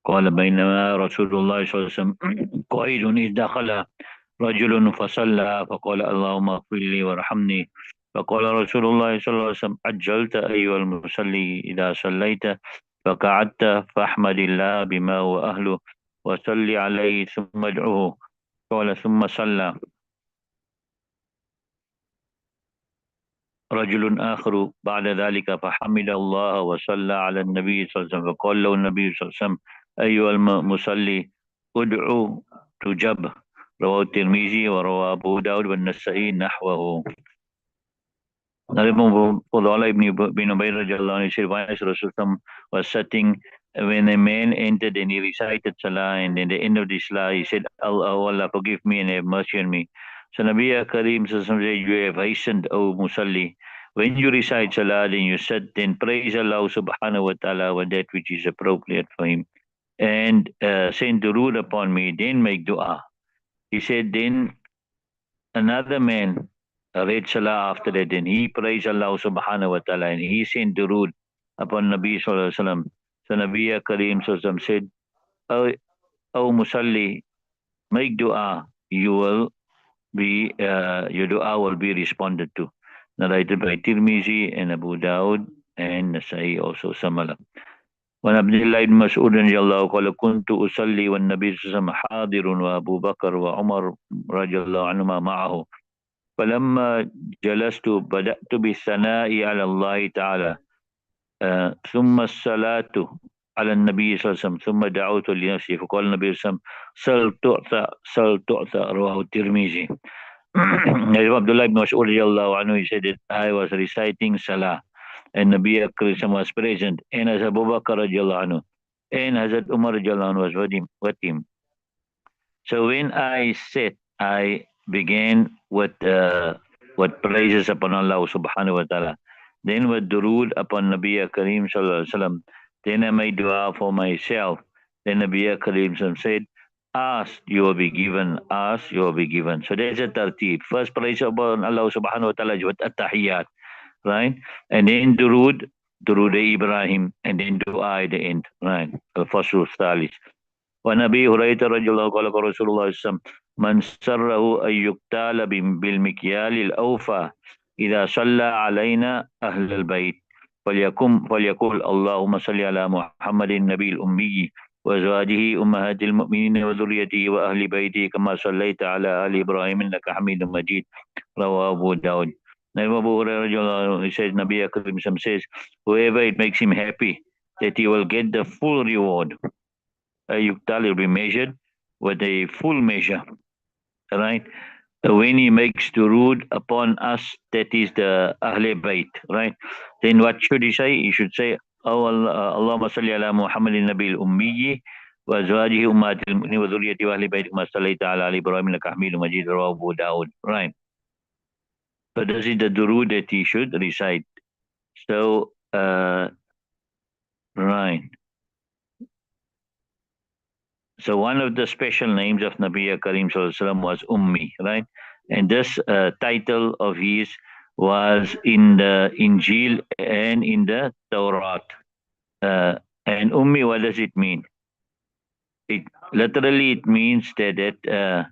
قال بينما رسول الله صلى الله عليه وسلم قائد إذ دخل رجل فصلى فقال اللهم اغفر لي وارحمني. فقال رسول الله صلى الله عليه وسلم عجلت أيها المصلي إذا صليت فقعدت فاحمد الله بما هو أهله وصل عليه ثم ادعوه. قال ثم صلى رجل آخر بعد ذلك فحمد الله وصلى على النبي صلى الله عليه وسلم فقال له النبي صلى الله عليه وسلم أيها المصلي ادعو تجب. رواه الترمذي ورواه أبو داود والنسائي نحوه. Nabi Fudala ibn Ubayr radiallahu anhu said, once Rasulullah was sitting when a man entered and he recited Salah, and in the end of the Salah he said, oh Allah, forgive me and have mercy on me. So Nabi Kareem said, you have hastened, O Musalli. When you recite Salah, then you sit, then praise Allah subhanahu wa ta'ala with that which is appropriate for him. And send durood upon me, then make dua. He said, then another man read Salah after that, and he praised Allah subhanahu wa ta'ala, and he sent durood upon Nabi sallallahu alaihi wasallam. So Nabi Kareem sallallahu alaihi wasallam said, O Musalli, make dua, you will be, your dua will be responded to. Narrated by Tirmizi and Abu Dawud and Nasai also similar. وعن عبد الله بن مسعود رضي الله قال كنت أصلي والنبي صلى الله عليه وسلم حاضر وأبو بكر وعمر رضي الله عنهما معه. فلما جلست بدأت بالثناء على الله تعالى ثم الصلاة على النبي صلى الله عليه وسلم ثم دعوت لنفسي فقال النبي صلى الله عليه وسلم سل تعطى سل تعطى. رواه الترمذي. Abdullah ibn Mas'ud radiallahu anhu, he said that I was reciting Salah and Nabi Akram was present, and as Abu Bakr radiallahu anhu and Hazrat Umar radiallahu anhu was with him. So when I said, I began with praises upon Allah subhanahu wa ta'ala, then with durood upon Nabi Kareem sallallahu alaihi wasallam, then I made dua for myself. Then Nabi Kareem said, ask, you will be given. Ask, you will be given. So there's a tartib. First praise upon Allah subhanahu wa ta'ala with at-tahiyyat, right? And then durood Ibrahim, and then dua at the end, right? Al-Fasl Thalith. ونبي هريرة رضي الله قال قال رسول الله صلى الله عليه وسلم من سره أن يقتال بالمكيال الأوفى إذا صلى علينا أهل البيت فليقول اللهم صل على محمد النبي الأمي وأزواجه أمهات المؤمنين وذريته وأهل بيته كما صليت على آل إبراهيم إنك حميد مجيد. رواه أبو داود. Now Abu Hurairah says, Nabi Akram says, whoever it makes him happy, that he will get the full reward. Yuktal will be measured with a full measure, right? When he makes durood upon us, that is the Ahle Bayt, right? Then what should he say? He should say, oh Allah, Allahumma salli ala Muhammadin Nabil Ummiyi wa azwajihi ummatil mu'minin wa dhurriyyati wa ahli bayti kama sallaita ala ali Ibrahim innaka Hamidum Majid. Rawahu Abu Dawud, right? So this is the durood that he should recite. So, right. So one of the special names of Nabi Karim Sallallahu was Ummi, right? And this title of his was in the Injil and in the Torah. And Ummi, what does it mean? It literally it means that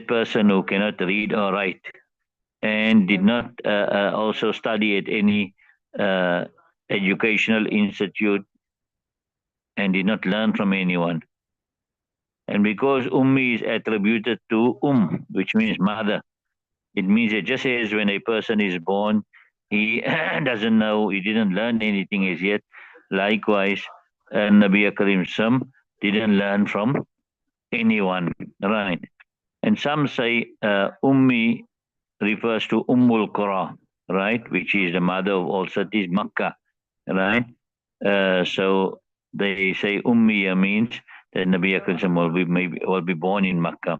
person who cannot read or write and did not also study at any educational institute and did not learn from anyone. And because Ummi is attributed to which means mother, it means that just as when a person is born, he doesn't know, he didn't learn anything as yet. Likewise, Nabi Karim didn't learn from anyone, right? And some say Ummi refers to Ummul Qura, right? Which is the mother of all cities, Makkah, right? So they say Ummiya means that Nabi Akram will be born in Makkah.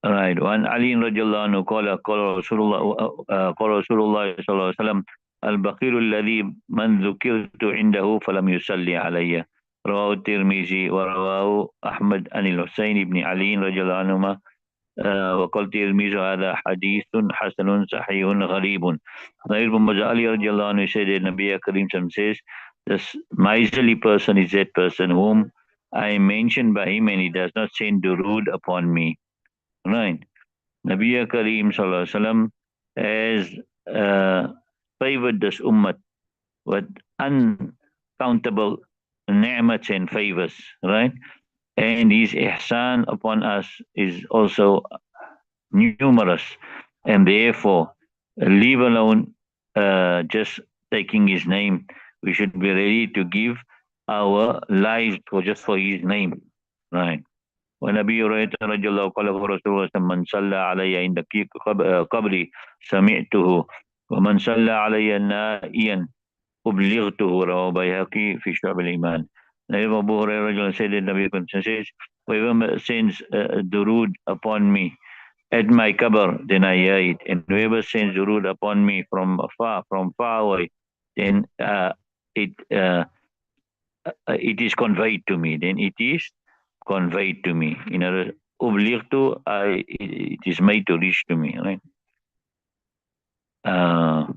Right. One Ali radiallahu anhu qala Rasulullah sallallahu alaihi wasallam al-baqilu alladhi man dhukirtu indahu falam yusalli alayya. Rawahu Tirmizi wa rawahu Ahmad an al-Husayn ibn Ali radiallahu anhuma وقال تلميذ هذا حديث حسن صحيح غريب. Nabi Moulana Ali radiallahu anhu said that Nabi Karim says This miserly person is that person whom I mentioned by him, and he does not send durood upon me. Right. Nabi Kareem Sallallahu Alaihi Wasallam has favored this ummah with uncountable ni'mats and favors, right? And his ihsan upon us is also numerous, and therefore, leave alone just taking his name, we should be ready to give our lives for just for his name, right? ونبي هريرة رضي الله قال رسول الله من صلى علي عند قبري سمعته ومن صلى علي نائيا أبلغته رواه بيهقي في شعب الإيمان. Now, Abu Hurairah said that Nabi says, whoever sends durood upon me at my qabr, then I hear it. And whoever sends durood upon me from far away, then it it is conveyed to me. Then it is conveyed to me. In other, ublightu, it is made to reach to me. Right. Uh,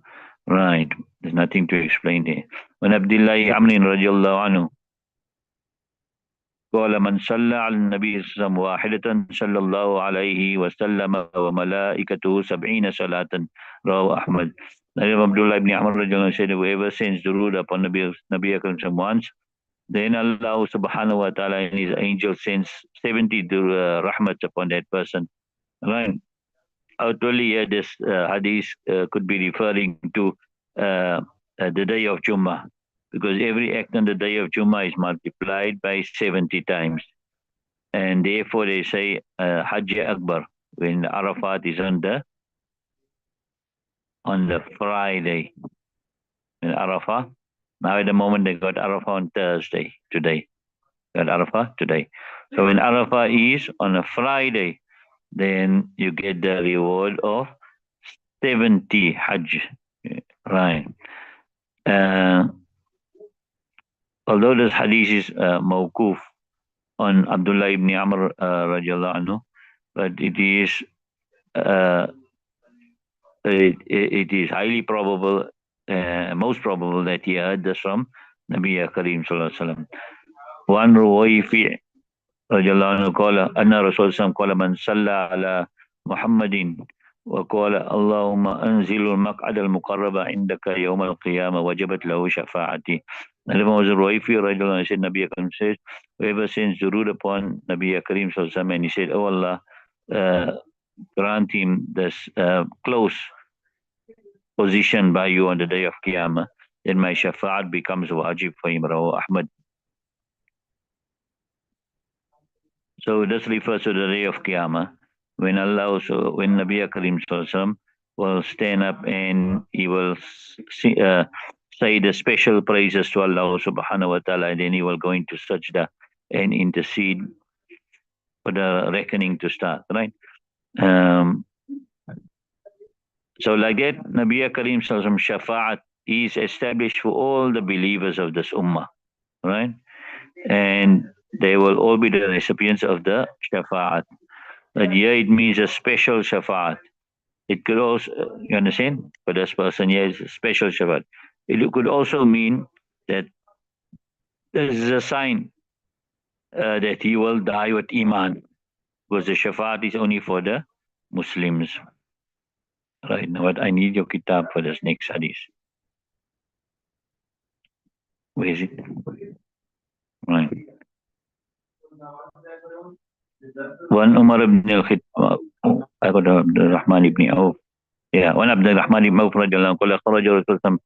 right. There's nothing to explain there. When Abdullah Amrin radiallahu anhu قال من صلى على النبي صلى الله عليه وسلم واحدة صلى الله عليه وسلم وملائكته 70 صلاة رواه أحمد. Abdullah ibn Amr radiallahu anhu said, whoever sends durood upon Nabi Akram once, then Allah subhanahu wa ta'ala and his angel sends 70 rahmats upon that person. Right. Outwardly, yeah, this hadith could be referring to the day of Jummah, because every act on the day of Jummah is multiplied by 70 times. And therefore they say Hajj Akbar when Arafat is on the Friday. In Arafah. Now at the moment they got Arafah on Thursday today. Got Arafah today. So when Arafah is on a Friday, then you get the reward of 70 Hajj. Right. Although this hadith is mawkuf on Abdullah ibn Amr radiallahu anhu, but uh, it is highly probable, most probable that he heard this from Nabi Kareem sallallahu alaihi wasallam. وعن رويفع رضي الله عنه قال أن رسول الله قال من صلى على محمد وقال اللهم أنزل المقعد المقرب عندك يوم القيامة وجبت له شفاعتي. And was Ruwayfi radiallahu anhu said, Nabi Karim says, whoever sends durood upon Nabi Karim sallallahu alaihi wasallam, and he said, oh Allah, grant him this close position by you on the day of Qiyamah, then my shafa'at becomes wajib for him, Rawahu Ahmad. So this refers to the day of Qiyamah, when Allah also, when Nabi Karim sallallahu will stand up and he will say the special praises to Allah subhanahu wa ta'ala, and then he will go into sajda and intercede for the reckoning to start, right? So like that, Nabi Karim sallallahu shafa'at is established for all the believers of this ummah, right? And they will all be the recipients of the shafa'at. But here it means a special shafa'at. It could also, you understand? For this person, here is a special shafa'at. It could also mean that this is a sign that he will die with iman, because the shafa'at is only for the Muslims. Right, now what I need your kitab for this next hadith. Where is it? Right. One Umar ibn al-Khattab, I got Abdul Rahman ibn Auf. Yeah, one Abdul Rahman ibn Auf radiallahu anhu, خرج رسول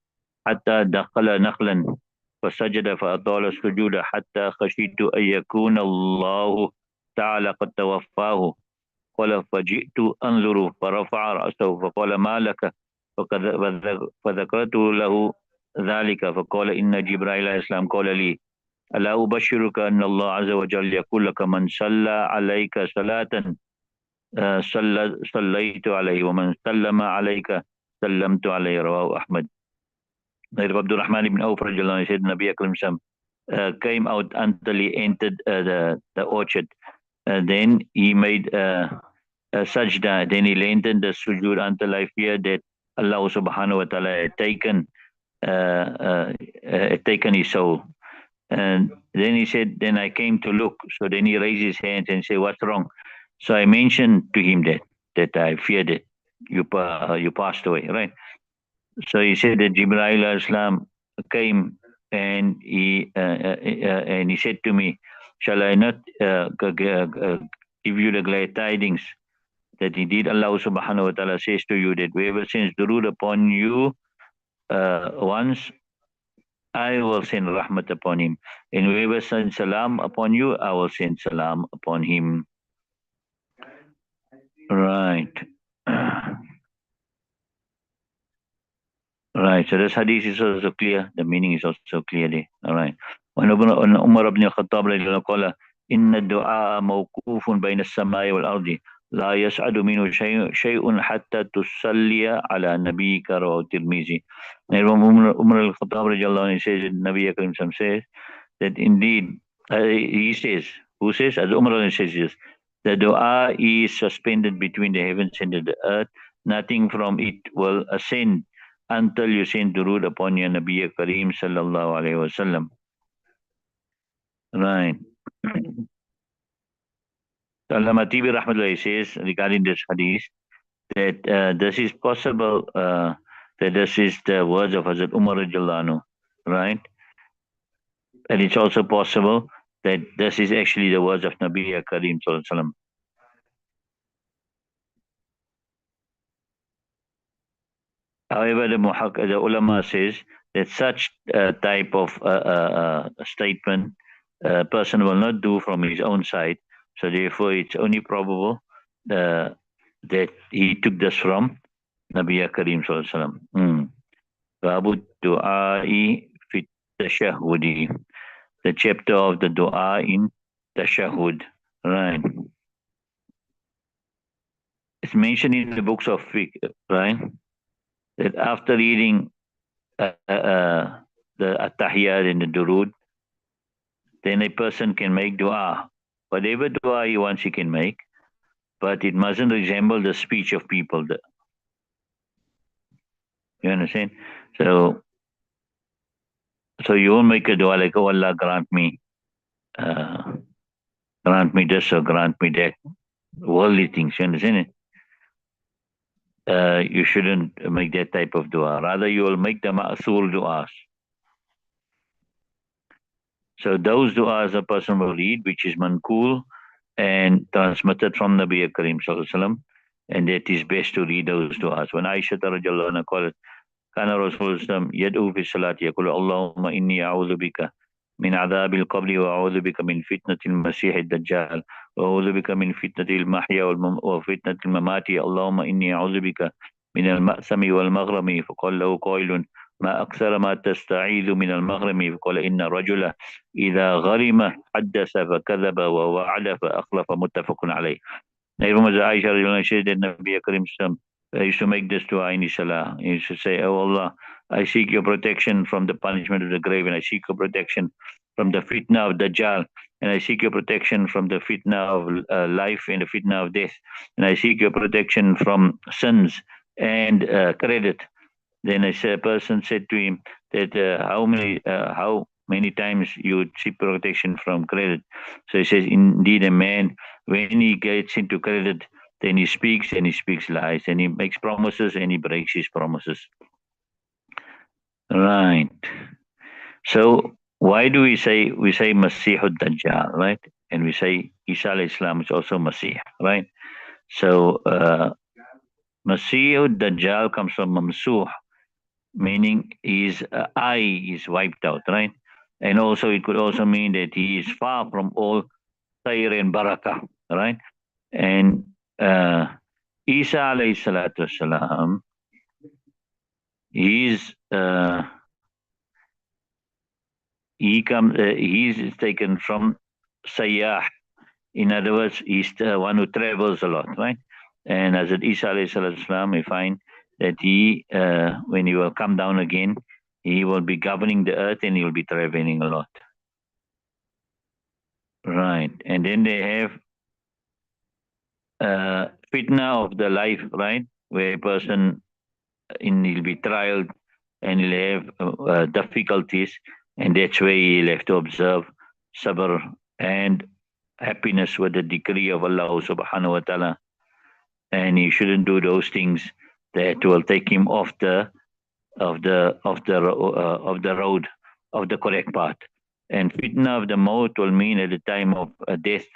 حتى دخل نخلا فسجد فأطال السجود حتى خشيت أن يكون الله تعالى قد توفاه. قال فجئت أنظر فرفع رأسه فقال ما لك فذكرت له ذلك فقال إن جبرائيل عليه السلام قال لي ألا أبشرك أن الله عز وجل يقول لك من صلى عليك صلاة صليت عليه ومن سلم عليك سلمت عليه. رواه أحمد. Abdul Rahman ibn Auf said Nabi Akram came out until he entered the orchard. Then he made sajda. Then he lengthened the sujood until I feared that Allah subhanahu wa ta'ala had taken taken his soul. And then he said, then I came to look. So then he raised his hands and said, what's wrong? So I mentioned to him that I feared it. You passed away, right? So he said that Jibreel Islam came and he said to me, shall I not give you the glad tidings that indeed Allah subhanahu wa ta'ala says to you that whoever sends durood upon you once, I will send rahmat upon him. And whoever sends salam upon you, I will send salam upon him. Right. Right. So this hadith is also clear. The meaning is also clear there. All right. وعن عمر بن الخطاب رضي الله عنه قال إن الدعاء موقوف بين السماء والأرض لا يسعد منه شيء حتى تصلي على نبيك رواه الترمذي. And Umar al-Khattab رضي الله عنه says, Nabi Akram says that indeed, he says, who says? As Umar says, yes, the dua is suspended between the heavens and the earth. Nothing from it will ascend until you send durood upon your Nabi Kareem sallallahu alayhi wasallam. Right. Allama Tibi Rahmatullah says regarding this hadith that this is possible, that this is the words of Hazrat Umar radiallahu anhu, right? And it's also possible that this is actually the words of Nabi Kareem sallallahu alayhi wasallam. However, the ulama says that such type of statement a person will not do from his own side. So therefore, it's only probable that he took this from Nabi Kareem sallallahu alaihi wasallam. Babu du'ai fit tashahudi. The chapter of the dua in tashahud. Right. It's mentioned in the books of fiqh, right? That after reading the attahiyat and the durud, then a person can make dua. Whatever dua he wants, he can make, but it mustn't resemble the speech of people. You understand? So you won't make a dua like, oh Allah, grant me this or grant me that. Worldly things, you understand it? You shouldn't make that type of dua. Rather, you will make the ma'asul duas. So those du'as a person will read, which is manqul and transmitted from Nabi Karim sallallahu alaihi wasallam, and that is best to read those du'as. When Aisha radiallahu anha called, كان رسول الله يدعو في الصلاة يقول اللهم إني أعوذ بك من عذاب القبر وأعوذ بك من فتنة المسيح الدجال وأعوذ بك من فتنة المحيا وفتنة الممات اللهم إني أعوذ بك من المأثم والمغرم. فقال له قائل ما أكثر ما تستعيذ من المغرم؟ فقال إن الرجل إذا غرم حدث فكذب ووعد فأخلف. متفق عليه. Aisha said that Nabi Karim used to make this dua in his salah. He used to say, oh Allah, I seek your protection from the punishment of the grave, and I seek your protection from the fitna of Dajjal, and I seek your protection from the fitna of life and the fitna of death, and I seek your protection from sins and credit. Then a person said to him that how many times you would seek protection from credit. So he says, indeed, a man, when he gets into credit, then he speaks and he speaks lies, and he makes promises and he breaks his promises. Right. So why do we say Masihud Dajjal, right? And we say Isa alayhi Islam is also Masih, right? So Masihud Dajjal comes from Mamsuh, meaning his eye is wiped out, right? And also it could also mean that he is far from all khair and barakah, right? And Isa alayhi salatu wasalam, he's taken from Sayyah. In other words, he's the one who travels a lot, right? And as at Isa alayhi salatu wasalam, we find that he, when he will come down again, he will be governing the earth and he will be traveling a lot. Right. And then they have fitna of the life, right? Where a person he'll be trialed and he'll have difficulties, and that's where he'll have to observe sabr and happiness with the decree of Allah subhanahu wa ta'ala. And he shouldn't do those things that will take him off the road of the correct path. And fitna of the maut will mean at the time of death,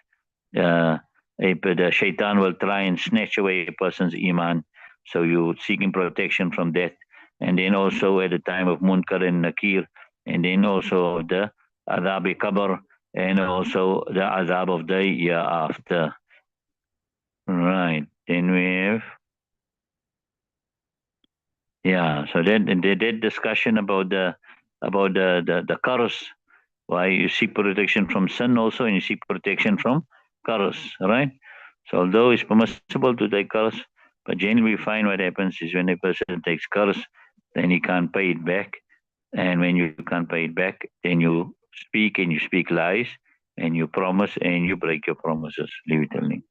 uh, the shaitan will try and snatch away a person's iman. So you seeking protection from death. And then also at the time of munkar and nakir, and then also the azab qabr, and also the azab of the year after. Right. Then we have, yeah. So then they did discussion about the curse. Why you seek protection from sin also, and you seek protection from curse, right? So although it's permissible to take curse, but generally we find what happens is when a person takes curse, then he can't pay it back. And when you can't pay it back, then you speak lies, and you promise and you break your promises. Leave it alone.